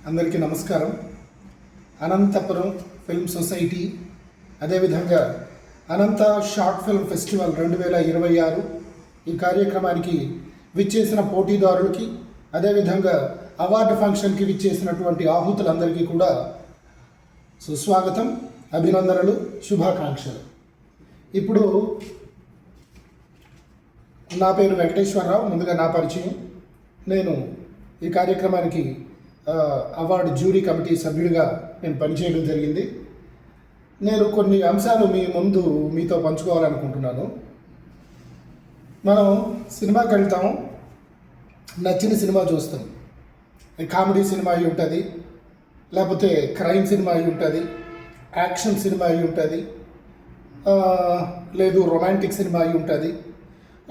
అందరికీ నమస్కారం. Anantapuram film society అదేవిధంగా అనంత షార్ట్ ఫిల్మ్ ఫెస్టివల్ 2026 ఈ కార్యక్రమానికి విచ్చేసిన పోటీదారులకి అదేవిధంగా అవార్డు ఫంక్షన్కి విచ్చేసినటువంటి ఆహుతులందరికీ కూడా సుస్వాగతం, అభినందనలు, శుభాకాంక్షలు. ఇప్పుడు నా పేరు వెంకటేశ్వరరావు. ముందుగా నా పరిచయం. నేను ఈ కార్యక్రమానికి అవార్డు జ్యూరీ కమిటీ సభ్యుడిగా నేను పనిచేయడం జరిగింది. నేను కొన్ని అంశాలు మీ ముందు మీతో పంచుకోవాలనుకుంటున్నాను. మనం సినిమాకి వెళ్తాం, నచ్చిన సినిమా చూస్తాం. కామెడీ సినిమా అయి ఉంటుంది, లేకపోతే క్రైమ్ సినిమా అయి ఉంటుంది, యాక్షన్ సినిమా అయి ఉంటుంది, లేదు రొమాంటిక్ సినిమా అయి ఉంటుంది.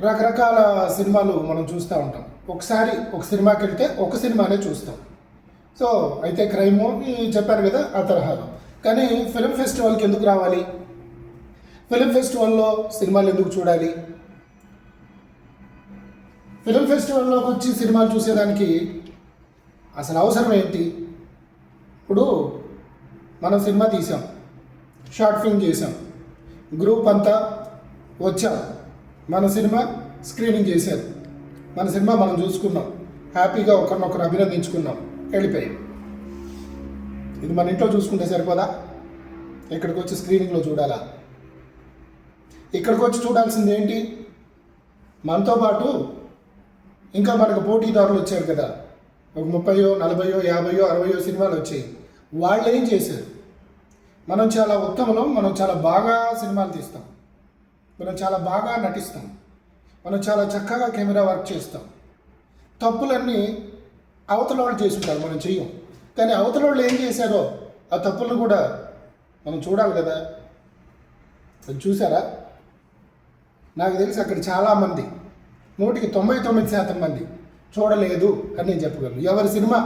రకరకాల సినిమాలు మనం చూస్తూ ఉంటాం. ఒకసారి ఒక సినిమాకి వెళ్తే ఒక సినిమానే చూస్తాం. సో అయితే క్రైమ్ చెప్పాను కదా, ఆ తరహాలో. కానీ ఫిలిం ఫెస్టివల్కి ఎందుకు రావాలి? ఫిలిం ఫెస్టివల్లో సినిమాలు ఎందుకు చూడాలి? ఫిలిం ఫెస్టివల్లోకి వచ్చి సినిమాలు చూసేదానికి అసలు అవసరం ఏంటి? ఇప్పుడు మనం సినిమా తీసాం, షార్ట్ ఫిల్మ్ చేసాం, గ్రూప్ అంతా వచ్చాం, మన సినిమా స్క్రీనింగ్ చేశారు, మన సినిమా మనం చూసుకున్నాం, హ్యాపీగా ఒకరినొకరు అభినందించుకున్నాం, వెళ్ళిపోయాం. ఇది మన ఇంట్లో చూసుకుంటే సరిపోదా? ఇక్కడికి వచ్చి స్క్రీనింగ్లో చూడాలా? ఇక్కడికి వచ్చి చూడాల్సింది ఏంటి? మనతో పాటు ఇంకా మనకు పోటీదారులు వచ్చారు కదా, ఒక 30, 40, 50, 60 సినిమాలు వచ్చాయి. వాళ్ళు ఏం చేశారు? మనం చాలా ఉత్తమం, మనం చాలా బాగా సినిమాలు తీస్తాం, మనం చాలా బాగా నటిస్తాం, మనం చాలా చక్కగా కెమెరా వర్క్ చేస్తాం. తప్పులన్నీ అవతల వాళ్ళు చేసుకుంటారు, మనం చెయ్యం. కానీ అవతల వాళ్ళు ఏం చేశారో ఆ తప్పులను కూడా మనం చూడాలి కదా. అది చూసారా? నాకు తెలిసి అక్కడ చాలామంది, 100కి 99% మంది చూడలేదు అని నేను చెప్పగలను. ఎవరి సినిమా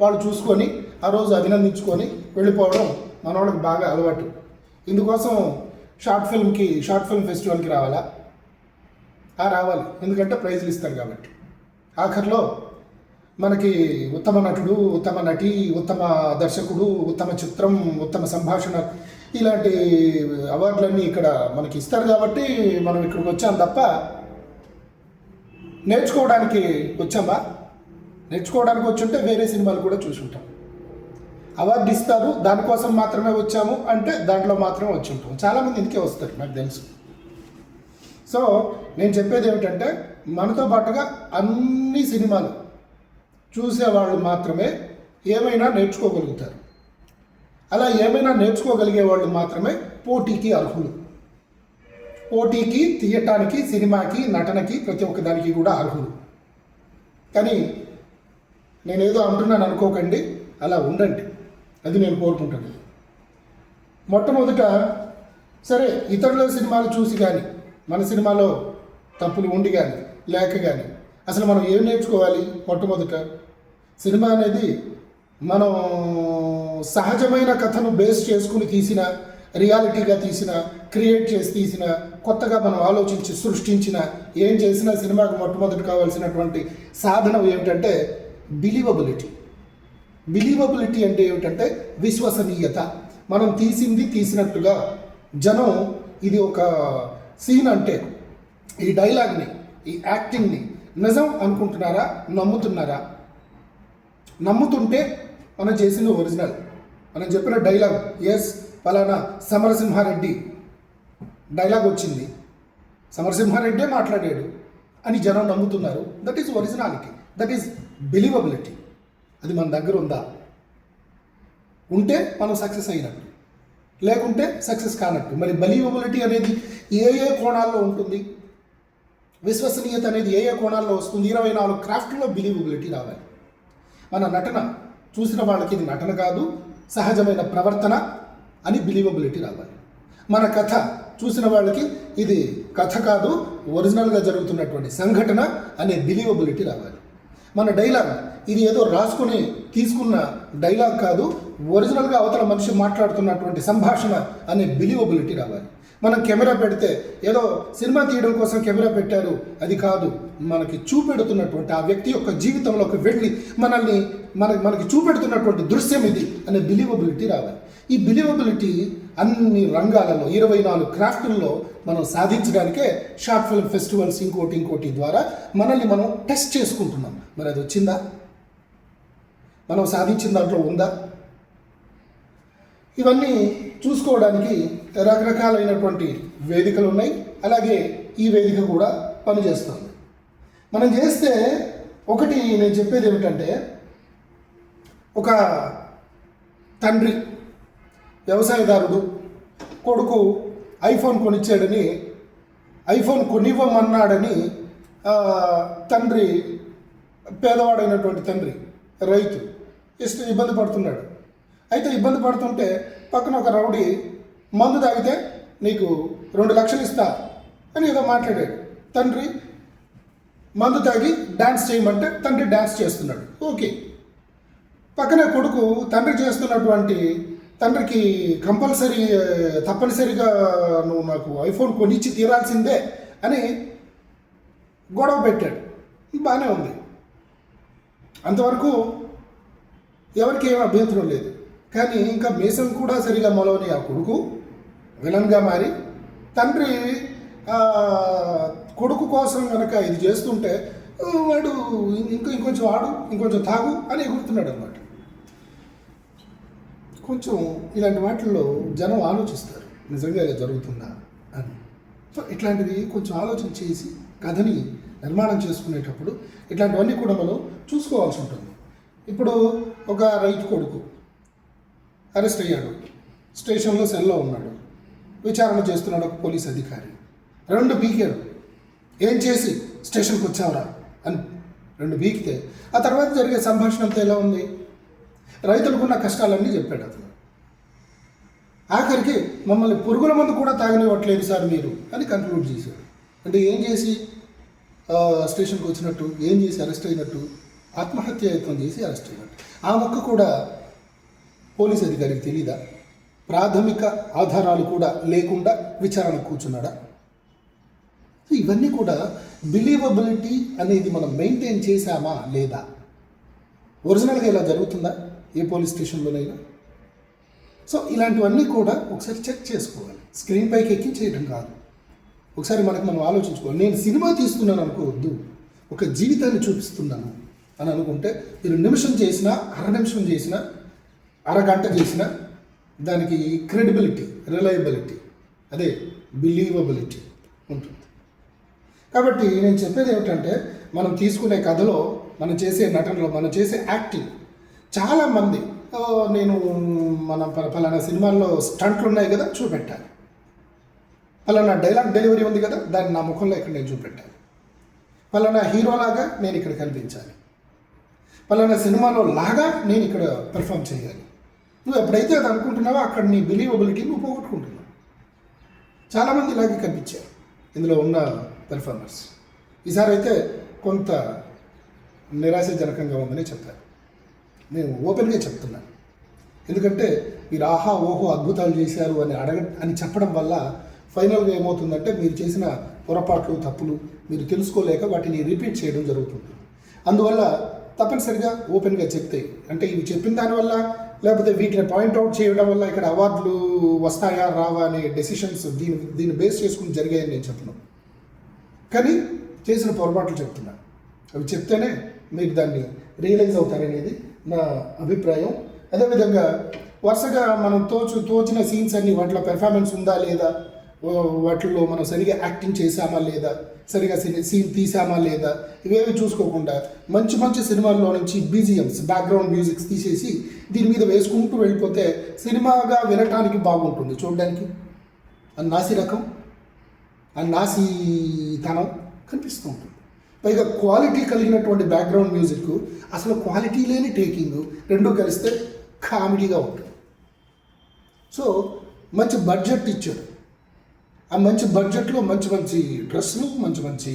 వాళ్ళు చూసుకొని ఆ రోజు అభినందించుకొని వెళ్ళిపోవడం మన వాళ్ళకి బాగా అలవాటు. ఇందుకోసం షార్ట్ ఫిల్మ్ ఫెస్టివల్కి రావాలా? రావాలి, ఎందుకంటే ప్రైజ్లు ఇస్తారు కాబట్టి. ఆఖరిలో మనకి ఉత్తమ నటుడు, ఉత్తమ నటి, ఉత్తమ దర్శకుడు, ఉత్తమ చిత్రం, ఉత్తమ సంభాషణ, ఇలాంటి అవార్డులన్నీ ఇక్కడ మనకి ఇస్తారు కాబట్టి మనం ఇక్కడికి వచ్చాం తప్ప నేర్చుకోవడానికి వచ్చామా? నేర్చుకోవడానికి వచ్చుంటే వేరే సినిమాలు కూడా చూసుంటాం. అవార్డు ఇస్తారు, దానికోసం మాత్రమే వచ్చాము అంటే దాంట్లో మాత్రమే వచ్చి ఉంటాం. చాలామంది ఇందుకే వస్తారు, నాకు తెలుసు. సో నేను చెప్పేది ఏమిటంటే, మనతో పాటుగా అన్ని సినిమాలు చూసేవాళ్ళు మాత్రమే ఏమైనా నేర్చుకోగలుగుతారు. అలా ఏమైనా నేర్చుకోగలిగే వాళ్ళు మాత్రమే పోటీకి అర్హులు. పోటీకి, తీయటానికి, సినిమాకి, నటనకి, ప్రతి ఒక్కదానికి కూడా అర్హులు. కానీ నేనేదో అంటున్నాను అనుకోకండి, అలా ఉండండి, అది నేను కోరుకుంటాను. మొట్టమొదట సరే, ఇతరుల సినిమాలు చూసి కానీ, మన సినిమాలో తప్పులు ఉండి కానీ లేక కానీ అసలు మనం ఏం నేర్చుకోవాలి? మొట్టమొదట సినిమా అనేది మనం సహజమైన కథను బేస్ చేసుకుని తీసిన, రియాలిటీగా తీసిన, క్రియేట్ చేసి తీసిన, కొత్తగా మనం ఆలోచించి సృష్టించిన, ఏం చేసినా సినిమాకు మొట్టమొదటి కావాల్సినటువంటి సాధనం ఏమిటంటే బిలీవబిలిటీ. బిలీవబిలిటీ అంటే ఏమిటంటే విశ్వసనీయత. మనం తీసింది తీసినట్టుగా జనం ఇది ఒక సీన్ అంటే ఈ డైలాగ్ని, ఈ యాక్టింగ్ని నిజం అనుకుంటున్నారా, నమ్ముతున్నారా? నమ్ముతుంటే మనం చేసింది ఒరిజినల్. మనం చెప్పిన డైలాగ్, ఎస్ ఫలానా సమరసింహారెడ్డి డైలాగ్ వచ్చింది, సమరసింహారెడ్డే మాట్లాడాడు అని జనం నమ్ముతున్నారు. That is originality, that is believability. అది మన దగ్గర ఉందా? ఉంటే మనం సక్సెస్ అయినట్టు, లేకుంటే సక్సెస్ కానట్టు. మరి బిలీవబిలిటీ అనేది ఏ కోణాల్లో ఉంటుంది? విశ్వసనీయత అనేది ఏ కోణాల్లో వస్తుంది? 24 క్రాఫ్ట్లో బిలీవబిలిటీ రావాలి. మన నటన చూసిన వాళ్ళకి ఇది నటన కాదు, సహజమైన ప్రవర్తన అని బిలీవబిలిటీ రావాలి. మన కథ చూసిన వాళ్ళకి ఇది కథ కాదు, ఒరిజినల్గా జరుగుతున్నటువంటి సంఘటన అనే బిలీవబిలిటీ రావాలి. మన డైలాగ్ ఇది ఏదో రాసుకొని తీసుకున్న డైలాగ్ కాదు, ఒరిజినల్గా అవతల మనిషి మాట్లాడుతున్నటువంటి సంభాషణ అనే బిలీవబిలిటీ రావాలి. మనం కెమెరా పెడితే ఏదో సినిమా తీయడం కోసం కెమెరా పెట్టారు అది కాదు, మనకి చూపెడుతున్నటువంటి ఆ వ్యక్తి యొక్క జీవితంలోకి వెళ్ళి మనల్ని మనకి చూపెడుతున్నటువంటి దృశ్యం ఇది అనే బిలీవబిలిటీ రావాలి. ఈ బిలీవబిలిటీ అన్ని రంగాలలో 24 క్రాఫ్టుల్లో మనం సాధించడానికే షార్ట్ ఫిల్మ్ ఫెస్టివల్స్ ఇంకోటి ద్వారా మనల్ని మనం టెస్ట్ చేసుకుంటున్నాం. మరి అది వచ్చిందా? మనం సాధించిన దాంట్లో ఉందా? ఇవన్నీ చూసుకోవడానికి రకరకాలైనటువంటి వేదికలు ఉన్నాయి. అలాగే ఈ వేదిక కూడా పనిచేస్తుంది. మనం చేస్తే ఒకటి నేను చెప్పేది ఏమిటంటే, ఒక తండ్రి వ్యవసాయదారుడు కొడుకు ఐఫోన్ కొనిచ్చాడని, ఐఫోన్ కొనివ్వమన్నాడని తండ్రి, పేదవాడైనటువంటి తండ్రి రైతు ఇబ్బంది పడుతున్నాడు. అయితే ఇబ్బంది పడుతుంటే పక్కన ఒక రౌడీ మందు తాగితే నీకు 2 లక్షలు ఇస్తా అని ఏదో మాట్లాడాడు. తండ్రి మందు తాగి డ్యాన్స్ చేయమంటే తండ్రి డ్యాన్స్ చేస్తున్నాడు. ఓకే. పక్కనే కొడుకు తండ్రి చేస్తున్నటువంటి, తండ్రికి తప్పనిసరిగా నువ్వు నాకు ఐఫోన్ కొనిచ్చి తీరాల్సిందే అని గొడవ పెట్టాడు. బాగానే ఉంది, అంతవరకు ఎవరికి ఏం అభ్యంతరం లేదు. కానీ ఇంకా మీసం కూడా సరిగా మొలవని ఆ కొడుకు విలన్గా మారి, తండ్రి కొడుకు కోసం కనుక ఇది చేస్తుంటే వాడు ఇంకొంచెం ఆడు, ఇంకొంచెం తాగు అని ఎగురుతున్నాడు అన్నమాట. కొంచెం ఇలాంటి వాటిల్లో జనం ఆలోచిస్తారు, నిజంగా ఇలా జరుగుతుందా అని. సో ఇట్లాంటివి కొంచెం ఆలోచన చేసి కథని నిర్మాణం చేసుకునేటప్పుడు ఇట్లాంటివన్నీ కూడా మనం చూసుకోవాల్సి ఉంటుంది. ఇప్పుడు ఒక రైతు కొడుకు అరెస్ట్ అయ్యాడు, స్టేషన్లో సెల్లో ఉన్నాడు, విచారణ చేస్తున్నాడు ఒక పోలీస్ అధికారి. 2 పీకాడు. ఏం చేసి స్టేషన్కి వచ్చావురా అని 2 పీకితే ఆ తర్వాత జరిగే సంభాషణ అంతా ఎలా ఉంది? రైతులకున్న కష్టాలన్నీ చెప్పాడు అతను. ఆఖరికి మమ్మల్ని పురుగుల మందు కూడా తాగనివ్వట్లేదు సార్ మీరు అని కంక్లూడ్ చేశాడు. అంటే ఏం చేసి స్టేషన్కి వచ్చినట్టు, ఏం చేసి అరెస్ట్ అయినట్టు? ఆత్మహత్యాయత్నం చేసి అరెస్ట్ అయినట్టు. ఆ మొక్క కూడా పోలీస్ అధికారికి తెలీదా? ప్రాథమిక ఆధారాలు కూడా లేకుండా విచారణ కూర్చున్నాడా? ఇవన్నీ కూడా బిలీవబిలిటీ అనేది మనం మెయింటైన్ చేశామా లేదా? ఒరిజినల్గా ఇలా జరుగుతుందా ఏ పోలీస్ స్టేషన్లోనైనా? సో ఇలాంటివన్నీ కూడా ఒకసారి చెక్ చేసుకోవాలి. స్క్రీన్ పైకి ఎక్కి చేయడం కాదు, ఒకసారి మనం ఆలోచించుకోవాలి. నేను సినిమా తీస్తున్నాను అనుకోవద్దు, ఒక జీవితాన్ని చూపిస్తున్నాను అని అనుకుంటే మీరు నిమిషం చేసినా, అర నిమిషం చేసినా, అరగంట చేసినా దానికి క్రెడిబిలిటీ, రిలయబిలిటీ, అదే బిలీవబిలిటీ ఉంటుంది. కాబట్టి నేను చెప్పేది ఏమిటంటే, మనం తీసుకునే కథలో, మనం చేసే నటనలో, మనం చేసే యాక్టింగ్, చాలామంది నేను మన పలానా సినిమాల్లో స్టంట్లు ఉన్నాయి కదా చూపెట్టాలి, పలానా డైలాగ్ డెలివరీ ఉంది కదా దాన్ని నా ముఖంలో ఇక్కడ నేను చూపెట్టాలి, పలానా హీరోలాగా నేను ఇక్కడ కనిపించాలి, పలానా సినిమాలో లాగా నేను ఇక్కడ పెర్ఫామ్ చేయాలి. నువ్వు ఎప్పుడైతే అది అనుకుంటున్నావో అక్కడ నీ బిలీవబిలిటీ నువ్వు పోగొట్టుకుంటున్నావు. చాలామంది ఇలాగే కనిపించారు ఇందులో ఉన్న పెర్ఫార్మర్స్. ఈసారి అయితే కొంత నిరాశజనకంగా ఉందని చెప్పారు. నేను ఓపెన్గా చెప్తున్నాను, ఎందుకంటే మీరు ఆహా ఓహో అద్భుతాలు చేశారు అని చెప్పడం వల్ల ఫైనల్గా ఏమవుతుందంటే మీరు చేసిన పొరపాట్లు, తప్పులు మీరు తెలుసుకోలేక వాటిని రిపీట్ చేయడం జరుగుతుంది. అందువల్ల తప్పనిసరిగా ఓపెన్గా చెప్తే, అంటే ఇవి చెప్పిన దానివల్ల లేకపోతే వీటిని పాయింట్అవుట్ చేయడం వల్ల ఇక్కడ అవార్డులు వస్తాయా రావా అనే డెసిషన్స్ దీన్ని బేస్ చేసుకుని జరిగాయని నేను చెప్పను. కానీ చేసిన పొరపాట్లు చెప్తున్నా, అవి చెప్తేనే మీరు దాన్ని రియలైజ్ అవుతారనేది నా అభిప్రాయం. అదేవిధంగా వరుసగా మనం తోచిన సీన్స్ అన్ని వాటిలో పెర్ఫార్మెన్స్ ఉందా లేదా, వాటిల్లో మనం సరిగా యాక్టింగ్ చేశామా లేదా, సరిగా సీన్ తీసామా లేదా, ఇవేవి చూసుకోకుండా మంచి మంచి సినిమాల్లో నుంచి బీజిఎమ్స్, బ్యాక్గ్రౌండ్ మ్యూజిక్స్ తీసేసి దీని మీద వేసుకుంటూ వెళ్ళిపోతే సినిమాగా వినటానికి బాగుంటుంది, చూడడానికి ఆ నాసి రకం, ఆ నాసితనం కనిపిస్తూ ఉంటుంది. పైగా క్వాలిటీ కలిగినటువంటి బ్యాక్గ్రౌండ్ మ్యూజిక్, అసలు క్వాలిటీ లేని టేకింగ్, రెండూ కలిస్తే కామెడీగా ఉంటుంది. సో మంచి బడ్జెట్ ఇచ్చాడు, ఆ మంచి బడ్జెట్లో మంచి మంచి డ్రెస్సులు, మంచి మంచి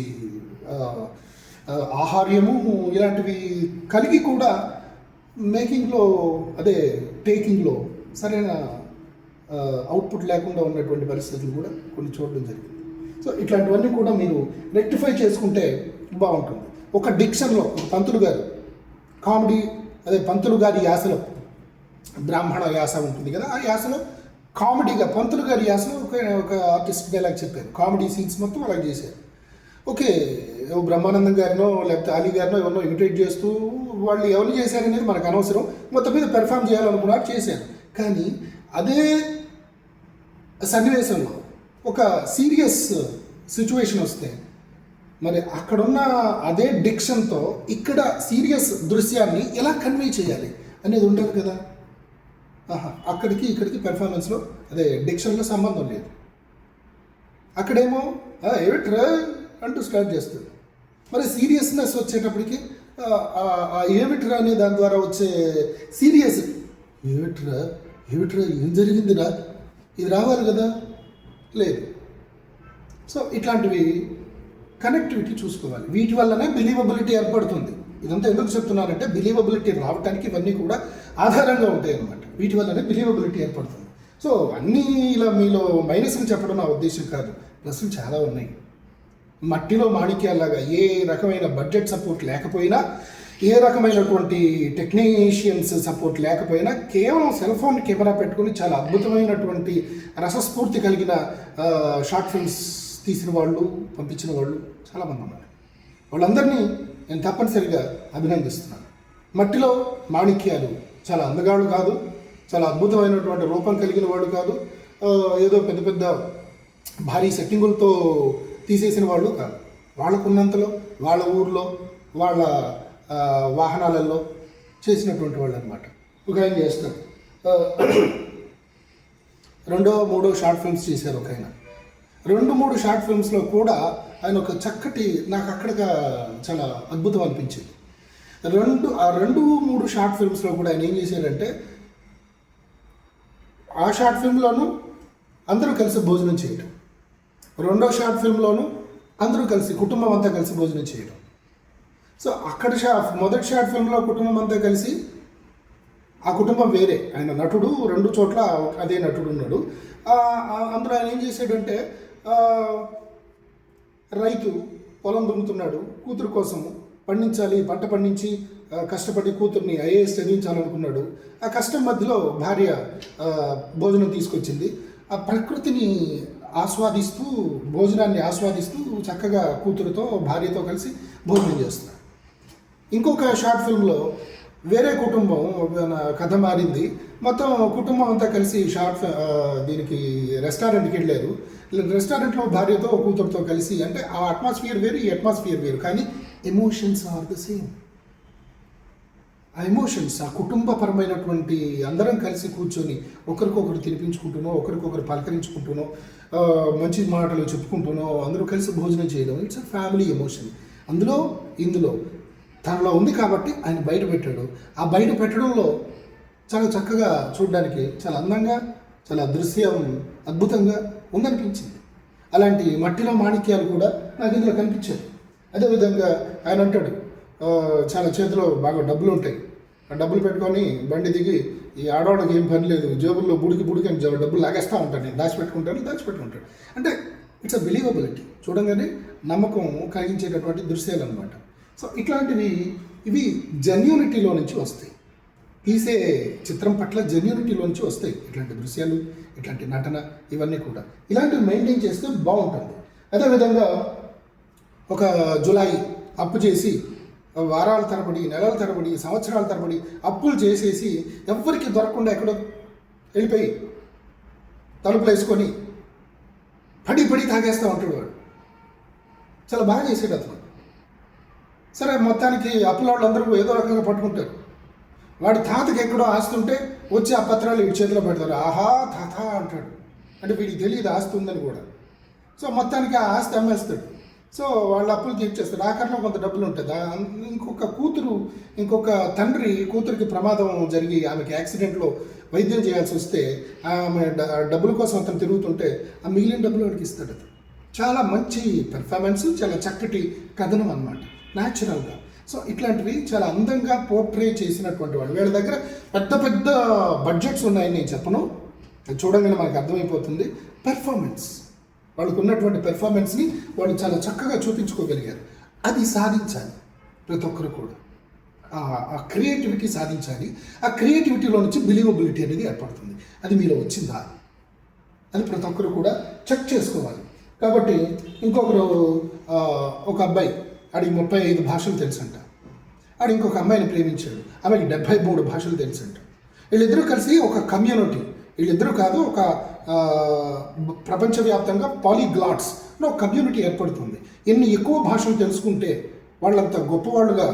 ఆహార్యము ఇలాంటివి కలిగి కూడా మేకింగ్లో, అదే టేకింగ్లో సరైన అవుట్పుట్ లేకుండా ఉన్నటువంటి పరిస్థితులు కూడా కొన్ని చూడడం జరిగింది. సో ఇట్లాంటివన్నీ కూడా మీరు రెక్టిఫై చేసుకుంటే బాగుంటుంది. ఒక డిక్షన్లో పంతులు గారు కామెడీ అదే పంతులు గారి యాసలో బ్రాహ్మణ యాస ఉంటుంది కదా, ఆ యాసలో కామెడీగా పంతులు గారి యాసలో ఒక ఆర్టిస్ట్ డైలాగ్ చెప్పారు. కామెడీ సీన్స్ మొత్తం అలాగే చేశారు. ఓకే, బ్రహ్మానందం గారినో లేకపోతే అలీ గారినో ఎవరినో ఇమిటేట్ చేస్తూ వాళ్ళు ఎవరు చేశారనేది మనకు అనవసరం, మొత్తం మీద పెర్ఫామ్ చేయాలనుకున్నారు, చేశారు. కానీ అదే సన్నివేశంలో ఒక సీరియస్ సిచ్యువేషన్ వస్తే మరి అక్కడున్న అదే డిక్షన్తో ఇక్కడ సీరియస్ దృశ్యాన్ని ఎలా కన్వే చేయాలి అనేది ఉంటుంది కదా. అక్కడికి ఇక్కడికి పెర్ఫార్మెన్స్లో అదే డిక్షన్లో సంబంధం లేదు. అక్కడేమో ఏమిట్రా అంటూ స్టార్ట్ చేస్తుంది. మరి సీరియస్నెస్ వచ్చేటప్పటికి ఏమిట్రా అనే దాని ద్వారా వచ్చే సీరియస్ ఏమిట్రా ఏమిట్రా ఏం జరిగిందిరా ఇది రావాలి కదా, లేదు. సో ఇట్లాంటివి కనెక్టివిటీ చూసుకోవాలి. వీటి వల్లనే బిలీవబిలిటీ ఏర్పడుతుంది. ఇదంతా ఎందుకు చెప్తున్నానంటే బిలీవబిలిటీ రావడానికి ఇవన్నీ కూడా ఆధారంగా ఉంటాయి అన్నమాట. వీటి వల్లనే బిలీవబిలిటీ ఏర్పడుతుంది. సో అన్నీ ఇలా మీలో మైనస్ని చెప్పడం నా ఉద్దేశం కాదు, ప్లస్లు చాలా ఉన్నాయి. మట్టిలో మాణిక్యాలాగా ఏ రకమైన బడ్జెట్ సపోర్ట్ లేకపోయినా, ఏ రకమైనటువంటి టెక్నీషియన్స్ సపోర్ట్ లేకపోయినా, కేవలం సెల్ ఫోన్ కెమెరా పెట్టుకుని చాలా అద్భుతమైనటువంటి రసస్ఫూర్తి కలిగిన షార్ట్ ఫిల్మ్స్ తీసిన వాళ్ళు, పంపించిన వాళ్ళు చాలామంది ఉన్నారు. వాళ్ళందరినీ నేను తప్పనిసరిగా అభినందిస్తున్నాను. మట్టిలో మాణిక్యాలు చాలా అందగాళ్ళు కాదు, చాలా అద్భుతమైనటువంటి రూపం కలిగిన వాళ్ళు కాదు, ఏదో పెద్ద పెద్ద భారీ సెట్టింగులతో తీసేసిన వాళ్ళు కాదు. వాళ్ళకున్నంతలో వాళ్ళ ఊర్లో వాళ్ళ వాహనాలలో చేసినటువంటి వాళ్ళు అనమాట. ఒక ఆయన చేస్తారు, 2, 3 షార్ట్ ఫిల్మ్స్ చేశారు ఒక ఆయన. 2, 3 షార్ట్ ఫిల్మ్స్లో కూడా ఆయన ఒక చక్కటి, నాకు అక్కడగా చాలా అద్భుతం అనిపించింది. 2, 3 షార్ట్ ఫిల్మ్స్లో కూడా ఆయన ఏం చేశారంటే, ఆ షార్ట్ ఫిల్మ్లోనూ అందరూ కలిసి భోజనం చేయడం, 2వ షార్ట్ ఫిల్మ్లోనూ అందరూ కలిసి కుటుంబం అంతా కలిసి భోజనం చేయడం. సో అక్కడ మొదటి షార్ట్ ఫిల్మ్లో కుటుంబం అంతా కలిసి, ఆ కుటుంబం వేరే, ఆయన నటుడు 2 చోట్ల అదే నటుడు ఉన్నాడు. అందులో ఆయన ఏం చేశాడంటే, రైతు పొలం దున్నుతున్నాడు, కూతురు కోసము పండించాలి, పంట పండించి కష్టపడి కూతుర్ని ఐఏఎస్ చదివించాలనుకున్నాడు. ఆ కష్టం మధ్యలో భార్య భోజనం తీసుకొచ్చింది. ఆ ప్రకృతిని ఆస్వాదిస్తూ, భోజనాన్ని ఆస్వాదిస్తూ చక్కగా కూతురుతో భార్యతో కలిసి భోజనం చేస్తున్నారు. ఇంకొక షార్ట్ ఫిల్మ్లో వేరే కుటుంబం కథ మారింది. మొత్తం కుటుంబం అంతా కలిసి దీనికి రెస్టారెంట్కి వెళ్ళారు. రెస్టారెంట్లో భార్యతో కూతురుతో కలిసి, అంటే ఆ అట్మాస్ఫియర్ వేరు, ఈ అట్మాస్ఫియర్ వేరు, కానీ ఎమోషన్స్ ఆర్ ద సేమ్. ఆ ఎమోషన్స్, ఆ కుటుంబపరమైనటువంటి అందరం కలిసి కూర్చొని ఒకరికొకరు తినిపించుకుంటున్నాం, ఒకరికొకరు పలకరించుకుంటున్నాం, మంచి మాటలు చెప్పుకుంటున్నాం, అందరూ కలిసి భోజనం చేయడం, ఇట్స్ అ ఫ్యామిలీ ఎమోషన్. ఇందులో తనలో ఉంది కాబట్టి ఆయన బయట పెట్టాడు. ఆ బయట పెట్టడంలో చాలా చక్కగా చూడడానికి చాలా అందంగా, చాలా దృశ్యం అద్భుతంగా ఉందనిపించింది. అలాంటి మట్టిలో మాణిక్యాలు కూడా నాకు ఇందులో కనిపించాయి. అదేవిధంగా ఆయన అంటాడు, చాలా చేతిలో బాగా డబ్బులు ఉంటాయి, ఆ డబ్బులు పెట్టుకొని బండి దిగి, ఈ ఆడవాళ్ళకి ఏం పని లేదు, జేబుల్లో బుడికి అని డబ్బులు లాగేస్తూ ఉంటాను, నేను దాచిపెట్టుకుంటాడు. అంటే ఇట్స్ అ బిలీవబిలిటీ, చూడంగానే నమ్మకం కలిగించేటటువంటి దృశ్యాలు అనమాట. సో ఇట్లాంటివి, ఇవి జెన్యూనిటీలో నుంచి వస్తాయి. తీసే చిత్రం పట్ల జెన్యూనిటీలో నుంచి వస్తాయి ఇట్లాంటి దృశ్యాలు, ఇట్లాంటి నటన, ఇవన్నీ కూడా ఇలాంటివి మెయింటైన్ చేస్తే బాగుంటుంది. అదేవిధంగా ఒక జులై అప్పు చేసి వారాల తరబడి, నెలల తరబడి, సంవత్సరాల తరబడి అప్పులు చేసేసి ఎవ్వరికి దొరకకుండా ఎక్కడో వెళ్ళిపోయి తలుపులు వేసుకొని పడి తాగేస్తూ ఉంటాడు వాడు. చాలా బాగా చేసాడు అతను. సరే, మొత్తానికి అప్పుల వాళ్ళందరూ ఏదో రకంగా పట్టుకుంటారు. వాడి తాతకి ఎక్కడో ఆస్తుంటే వచ్చి ఆ పత్రాలు వీడి చేతిలో పెడతారు. ఆహా తాత అంటాడు, అంటే వీడికి తెలియదు ఆస్తి ఉందని కూడా. సో మొత్తానికి ఆ ఆస్తి అమ్మేస్తాడు. సో వాళ్ళ అప్పులు తీర్చేస్తాడు. ఆఖరిలో కొంత డబ్బులు ఉంటుంది. ఇంకొక తండ్రి కూతురికి ప్రమాదం జరిగి ఆమెకి యాక్సిడెంట్లో వైద్యం చేయాల్సి వస్తే ఆమె డబ్బుల కోసం అతను తిరుగుతుంటే ఆ మిగిలిన డబ్బులు వాడికి ఇస్తాడు. అతను చాలా మంచి పెర్ఫార్మెన్స్, చాలా చక్కటి కథనం అన్నమాట, న్యాచురల్గా. సో ఇట్లాంటివి చాలా అందంగా పోర్ట్రే చేసినటువంటి వాళ్ళు. వీళ్ళ దగ్గర పెద్ద పెద్ద బడ్జెట్స్ ఉన్నాయని నేను చెప్పను, చూడంగానే మనకు అర్థమైపోతుంది. పెర్ఫార్మెన్స్, వాళ్ళకు ఉన్నటువంటి పెర్ఫార్మెన్స్ని వాళ్ళు చాలా చక్కగా చూపించుకోగలిగారు. అది సాధించాలి ప్రతి ఒక్కరు కూడా. ఆ క్రియేటివిటీ సాధించాలి. ఆ క్రియేటివిటీలో నుంచి బిలీవబిలిటీ అనేది ఏర్పడుతుంది. అది మీలో వచ్చిందా అని ప్రతి ఒక్కరు కూడా చెక్ చేసుకోవాలి. కాబట్టి ఇంకొకరు ఒక అబ్బాయి ఆడికి 35 భాషలు తెలుసంట. ఆడు ఇంకొక అమ్మాయిని ప్రేమించాడు, ఆమెకి 73 భాషలు తెలుసంట. వీళ్ళిద్దరూ కలిసి ఒక కమ్యూనిటీ, వీళ్ళిద్దరూ కాదు ఒక ప్రపంచవ్యాప్తంగా పాలీగ్లాట్స్ ఒక కమ్యూనిటీ ఏర్పడుతుంది. ఎన్ని ఎక్కువ భాషలు తెలుసుకుంటే వాళ్ళంత గొప్పవాళ్ళుగా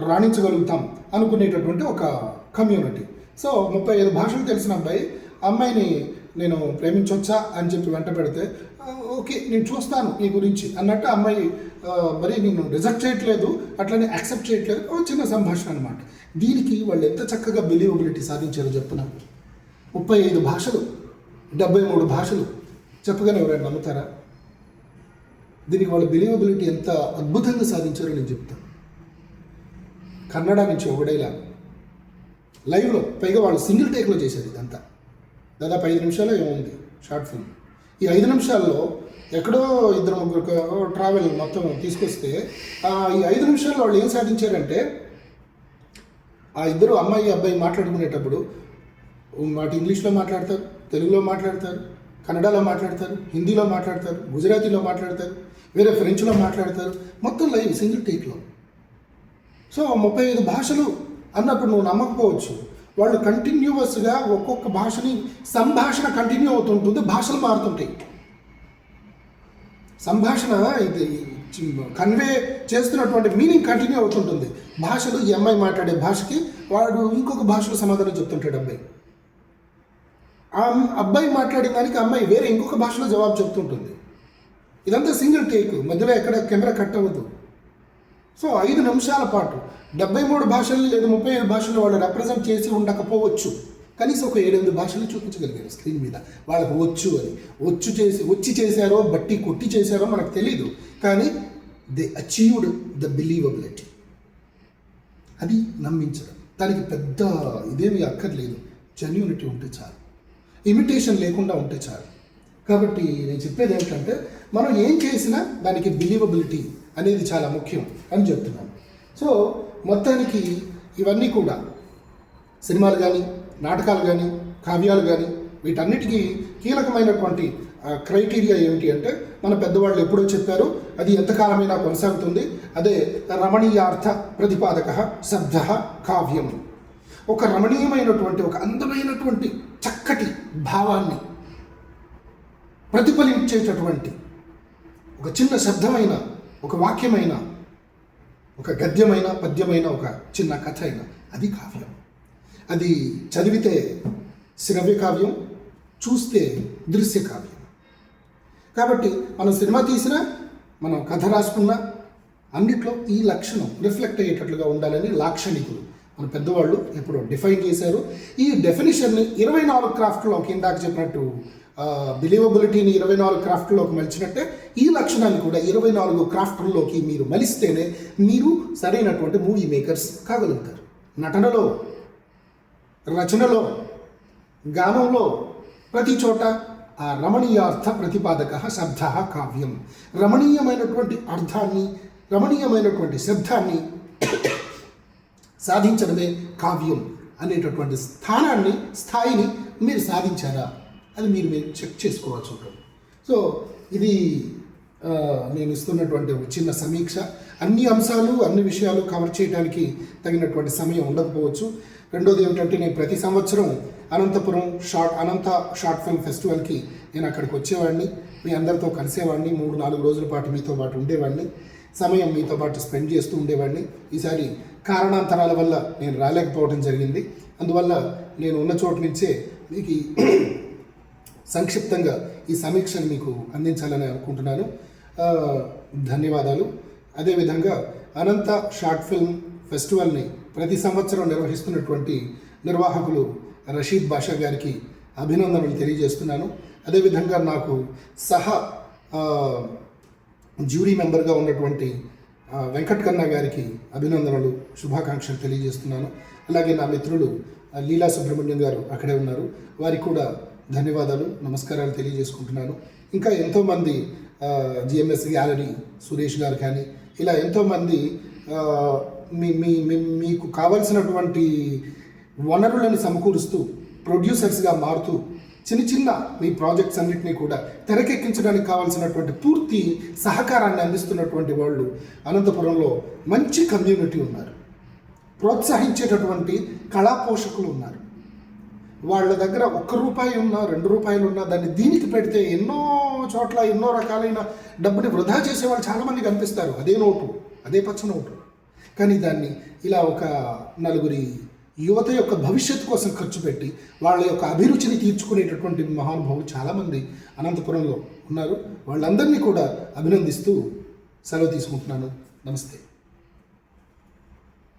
రాణించగలుగుతాం అనుకునేటటువంటి ఒక కమ్యూనిటీ. సో 35 భాషలు తెలిసిన అబ్బాయి అమ్మాయిని నేను ప్రేమించవచ్చా అని చెప్పి వెంట పెడితే, ఓకే నేను చూస్తాను నీ గురించి అన్నట్టు అమ్మాయి మరి నేను రిజెక్ట్ చేయట్లేదు, అట్లనే యాక్సెప్ట్ చేయట్లేదు, చిన్న సంభాషణ అనమాట. దీనికి వాళ్ళు ఎంత చక్కగా బిలీవబిలిటీ సాధించారో చెప్తున్నా. 35 భాషలు, 73 భాషలు చెప్పగానే ఎవరైనా నమ్ముతారా? దీనికి వాళ్ళ బిలీవబిలిటీ ఎంత అద్భుతంగా సాధించారో నేను చెప్తాను. కన్నడ నుంచి ఒకడేలా లైవ్లో, పైగా వాళ్ళు సింగిల్ టేక్లో చేశారు ఇదంతా. దాదాపు 5 నిమిషాలు ఏముంది షార్ట్ ఫిల్మ్. ఈ 5 నిమిషాల్లో ఎక్కడో 2-3 ట్రావెల్ మొత్తం తీసుకొస్తే ఈ 5 నిమిషాల్లో వాళ్ళు ఏం సాధించారంటే, ఆ ఇద్దరు అమ్మాయి అబ్బాయి మాట్లాడుకునేటప్పుడు వాటి ఇంగ్లీష్లో మాట్లాడతారు, తెలుగులో మాట్లాడతారు, కన్నడలో మాట్లాడతారు, హిందీలో మాట్లాడతారు, గుజరాతీలో మాట్లాడతారు, వేరే ఫ్రెంచ్లో మాట్లాడతారు, మొత్తం లైవ్ సింగిల్ టేక్లో. సో 35 భాషలు అన్నప్పుడు నువ్వు నమ్మకపోవచ్చు, వాళ్ళు కంటిన్యూవస్గా ఒక్కొక్క భాషని సంభాషణ కంటిన్యూ అవుతుంటుంది, భాషలు మారుతుంటాయి. సంభాషణ ఇది కన్వే చేస్తున్నటువంటి మీనింగ్ కంటిన్యూ అవుతుంటుంది. భాషలు ఈ అమ్మాయి మాట్లాడే భాషకి వాడు ఇంకొక భాషలో సమాధానం చెప్తుంటాడు అబ్బాయి. ఆ అబ్బాయి మాట్లాడిన దానికి అమ్మాయి వేరే ఇంకొక భాషలో జవాబు చెప్తుంటుంది. ఇదంతా సింగిల్ టేక్, మధ్యలో ఎక్కడ కెమెరా కట్ అవ్వదు. సో 5 నిమిషాల పాటు 73 భాషలు లేదా 35 భాషలు వాళ్ళు రిప్రజెంట్ చేసి ఉండకపోవచ్చు, కనీసం ఒక 7-8 భాషలు చూపించగలిగారు స్క్రీన్ మీద. వాళ్ళకు వచ్చు అని వచ్చి చేశారో బట్టి కొట్టి చేశారో మనకు తెలీదు, కానీ దే అచీవ్డ్ ద బిలీవబిలిటీ. అది నమ్మించడం. దానికి పెద్ద ఇదేమీ అక్కర్లేదు, జెన్యూనిటీ ఉంటే చాలు, ఇమిటేషన్ లేకుండా ఉంటే చాలు. కాబట్టి నేను చెప్పేది ఏంటంటే, మనం ఏం చేసినా దానికి బిలీవబిలిటీ అనేది చాలా ముఖ్యం అని చెప్తున్నాను. సో మొత్తానికి ఇవన్నీ కూడా సినిమాలు కానీ, నాటకాలు కానీ, కావ్యాలు కానీ, వీటన్నిటికీ కీలకమైనటువంటి క్రైటీరియా ఏమిటి అంటే, మన పెద్దవాళ్ళు ఎప్పుడో చెప్పారు, అది ఎంతకాలమైనా కొనసాగుతుంది. అదే రమణీయార్థ ప్రతిపాదక శబ్ద కావ్యం. ఒక రమణీయమైనటువంటి, ఒక అందమైనటువంటి చక్కటి భావాన్ని ప్రతిఫలించేటటువంటి ఒక చిన్న శబ్దమైన, ఒక వాక్యమైన, ఒక గద్యమైన, పద్యమైన, ఒక చిన్న కథ అయినా అది కావ్యం. అది చదివితే శ్రవ్య కావ్యం, చూస్తే దృశ్య కావ్యం. కాబట్టి మనం సినిమా తీసినా, మనం కథ రాసుకున్నా, అన్నిట్లో ఈ లక్షణం రిఫ్లెక్ట్ అయ్యేటట్లుగా ఉండాలని లాక్షణికులు మన పెద్దవాళ్ళు ఎప్పుడో డిఫైన్ చేశారు. ఈ డెఫినేషన్ని 24 క్రాఫ్ట్లోకి, ఇందాక చెప్పినట్టు బిలీవబిలిటీని 24 క్రాఫ్ట్లోకి మలిచినట్టే ఈ లక్షణాన్ని కూడా 24 క్రాఫ్ట్లోకి మీరు మలిస్తేనే మీరు సరైనటువంటి మూవీ మేకర్స్ కాగలుగుతారు. నటనలో, రచనలో, గానంలో, ప్రతి చోట ఆ రమణీయార్థ ప్రతిపాదక శబ్ద కావ్యం. రమణీయమైనటువంటి అర్థాన్ని, రమణీయమైనటువంటి శబ్దాన్ని సాధించడమే కావ్యం అనేటటువంటి స్థాయిని మీరు సాధించారా అని మీరు చెక్ చేసుకోవాల్సి ఉంటుంది. సో ఇది నేను ఇస్తున్నటువంటి ఒక చిన్న సమీక్ష. అన్ని అంశాలు, అన్ని విషయాలు కవర్ చేయడానికి తగినటువంటి సమయం ఉండకపోవచ్చు. రెండోది ఏమిటంటే, నేను ప్రతి సంవత్సరం అనంతపురం అనంత షార్ట్ ఫిల్మ్ ఫెస్టివల్కి నేను అక్కడికి వచ్చేవాడిని, మీ అందరితో కలిసేవాడిని, 3-4 రోజుల పాటు మీతో పాటు ఉండేవాడిని, సమయం మీతో పాటు స్పెండ్ చేస్తూ ఉండేవాడిని. ఈసారి కారణాంతరాల వల్ల నేను రాలేకపోవడం జరిగింది. అందువల్ల నేను ఉన్న చోటు నుంచే మీకు సంక్షిప్తంగా ఈ సమీక్షను మీకు అందించాలని అనుకుంటున్నాను. ధన్యవాదాలు. అదేవిధంగా అనంత షార్ట్ ఫిల్మ్ ఫెస్టివల్ని ప్రతి సంవత్సరం నిర్వహిస్తున్నటువంటి నిర్వాహకులు రషీద్ బాషా గారికి అభినందనలు తెలియజేస్తున్నాను. అదేవిధంగా నాకు జ్యూరీ మెంబర్గా ఉన్నటువంటి వెంకట్ కన్నా గారికి అభినందనలు, శుభాకాంక్షలు తెలియజేస్తున్నాను. అలాగే నా మిత్రులు లీలా సుబ్రహ్మణ్యం గారు అక్కడే ఉన్నారు, వారికి కూడా ధన్యవాదాలు, నమస్కారాలు తెలియజేసుకుంటున్నాను. ఇంకా ఎంతోమంది జిఎంఎస్ గ్యాలరీ సురేష్ గారు కానీ, ఇలా ఎంతోమంది మీకు కావలసినటువంటి వనరులను సమకూరుస్తూ ప్రొడ్యూసర్స్గా మారుతూ చిన్న చిన్న మీ ప్రాజెక్ట్స్ అన్నింటినీ కూడా తెరకెక్కించడానికి కావాల్సినటువంటి పూర్తి సహకారాన్ని అందిస్తున్నటువంటి వాళ్ళు అనంతపురంలో మంచి కమ్యూనిటీ ఉన్నారు. ప్రోత్సహించేటటువంటి కళా పోషకులు ఉన్నారు. వాళ్ళ దగ్గర ₹1 ఉన్నా ₹2 ఉన్నా దాన్ని దీనికి పెడితే ఎన్నో చోట్ల ఎన్నో రకాలైన డబ్బుని వృధా చేసేవాళ్ళు చాలామంది కనిపిస్తారు. అదే నోటు, అదే పచ్చ నోటు. కానీ దాన్ని ఇలా ఒక నలుగురి యువత యొక్క భవిష్యత్తు కోసం ఖర్చు పెట్టి వాళ్ళ యొక్క అభిరుచిని తీర్చుకునేటటువంటి మహానుభావులు చాలామంది అనంతపురంలో ఉన్నారు. వాళ్ళందరినీ కూడా అభినందిస్తూ సెలవు తీసుకుంటున్నాను. నమస్తే.